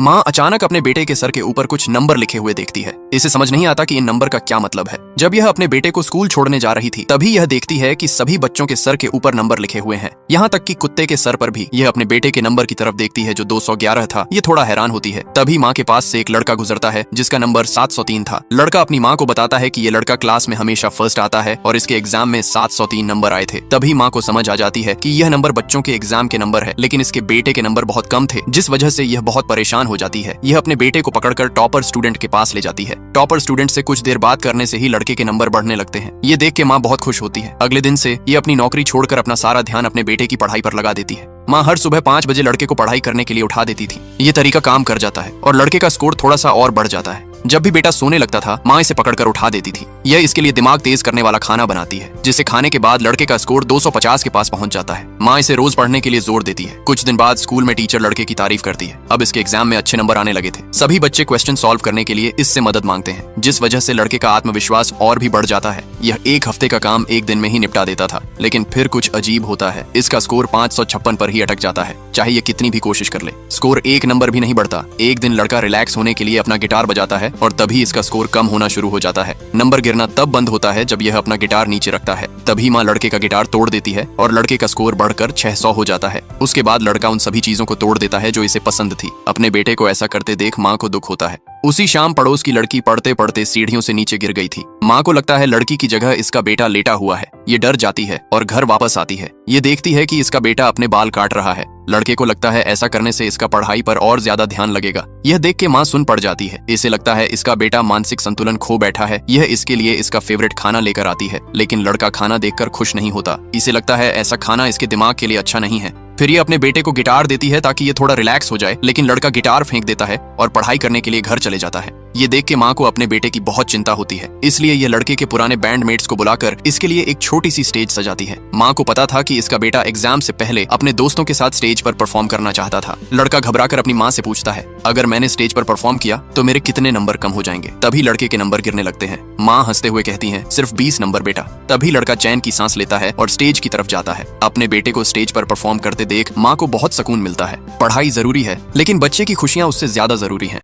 माँ अचानक अपने बेटे के सर के ऊपर कुछ नंबर लिखे हुए देखती है। इसे समझ नहीं आता कि इन नंबर का क्या मतलब है। जब यह अपने बेटे को स्कूल छोड़ने जा रही थी तभी यह देखती है कि सभी बच्चों के सर के ऊपर नंबर लिखे हुए हैं, यहाँ तक कि कुत्ते के सर पर भी। यह अपने बेटे के नंबर की तरफ देखती है जो 211 था। ये थोड़ा हैरान होती है। तभी माँ के पास से एक लड़का गुजरता है जिसका नंबर 703 था। लड़का अपनी माँ को बताता है कि ये लड़का क्लास में हमेशा फर्स्ट आता है और इसके एग्जाम में 703 नंबर आए थे। तभी माँ को समझ आ जाती है कि यह नंबर बच्चों के एग्जाम के नंबर है, लेकिन इसके बेटे के नंबर बहुत कम थे, जिस वजह से यह बहुत परेशान हो जाती है। यह अपने बेटे को पकड़कर टॉपर स्टूडेंट के पास ले जाती है। टॉपर स्टूडेंट से कुछ देर बात करने से ही लड़के के नंबर बढ़ने लगते हैं। ये देख के माँ बहुत खुश होती है। अगले दिन से ये अपनी नौकरी छोड़कर अपना सारा ध्यान अपने बेटे की पढ़ाई पर लगा देती है। माँ हर सुबह 5 बजे लड़के को पढ़ाई करने के लिए उठा देती थी। ये तरीका काम कर जाता है और लड़के का स्कोर थोड़ा सा और बढ़ जाता है। जब भी बेटा सोने लगता था माँ इसे पकड़कर उठा देती थी। यह इसके लिए दिमाग तेज करने वाला खाना बनाती है, जिसे खाने के बाद लड़के का स्कोर 250 के पास पहुंच जाता है। माँ इसे रोज पढ़ने के लिए जोर देती है। कुछ दिन बाद स्कूल में टीचर लड़के की तारीफ करती है। अब इसके एग्जाम में अच्छे नंबर आने लगे थे। सभी बच्चे क्वेश्चन सॉल्व करने के लिए इससे मदद मांगते हैं, जिस वजह से लड़के का आत्मविश्वास और भी बढ़ जाता है। यह एक हफ्ते का काम एक दिन में ही निपटा देता था, लेकिन फिर कुछ अजीब होता है। इसका स्कोर 556 पर ही अटक जाता है, चाहे ये कितनी भी कोशिश कर ले। स्कोर एक नंबर भी नहीं बढ़ता। एक दिन लड़का रिलैक्स होने के लिए अपना गिटार बजाता है और तभी इसका स्कोर कम होना शुरू हो जाता है। नंबर गिरना तब बंद होता है जब यह अपना गिटार नीचे रखता है। तभी माँ लड़के का गिटार तोड़ देती है और लड़के का स्कोर बढ़कर 600 हो जाता है। उसके बाद लड़का उन सभी चीजों को तोड़ देता है जो इसे पसंद थी। अपने बेटे को ऐसा करते देख माँ को दुख होता है। उसी शाम पड़ोस की लड़की पढ़ते पढ़ते सीढ़ियों से नीचे गिर गई थी। माँ को लगता है लड़की की जगह इसका बेटा लेटा हुआ है। ये डर जाती है और घर वापस आती है। ये देखती है कि इसका बेटा अपने बाल काट रहा है। लड़के को लगता है ऐसा करने से इसका पढ़ाई पर और ज्यादा ध्यान लगेगा। यह देख के माँ सुन पड़ जाती है। इसे लगता है इसका बेटा मानसिक संतुलन खो बैठा है। यह इसके लिए इसका फेवरेट खाना लेकर आती है, लेकिन लड़का खाना देखकर खुश नहीं होता। इसे लगता है ऐसा खाना इसके दिमाग के लिए अच्छा नहीं है। फिर ये अपने बेटे को गिटार देती है ताकि ये थोड़ा रिलैक्स हो जाए, लेकिन लड़का गिटार फेंक देता है और पढ़ाई करने के लिए घर चले जाता है। ये देख के माँ को अपने बेटे की बहुत चिंता होती है। इसलिए ये लड़के के पुराने बैंडमेट्स को बुलाकर इसके लिए एक छोटी सी स्टेज सजाती है। माँ को पता था कि इसका बेटा एग्जाम से पहले अपने दोस्तों के साथ स्टेज पर परफॉर्म करना चाहता था। लड़का घबराकर अपनी माँ से पूछता है, अगर मैंने स्टेज पर परफॉर्म किया तो मेरे कितने नंबर कम हो जाएंगे? तभी लड़के के नंबर गिरने लगते हैं। माँ हंसते हुए कहती है, सिर्फ 20 नंबर बेटा। तभी लड़का चैन की सांस लेता है और स्टेज की तरफ जाता है। अपने बेटे को स्टेज पर परफॉर्म करते देख माँ को बहुत सुकून मिलता है। पढ़ाई जरूरी है, लेकिन बच्चे की खुशियां उससे ज्यादा जरूरी है।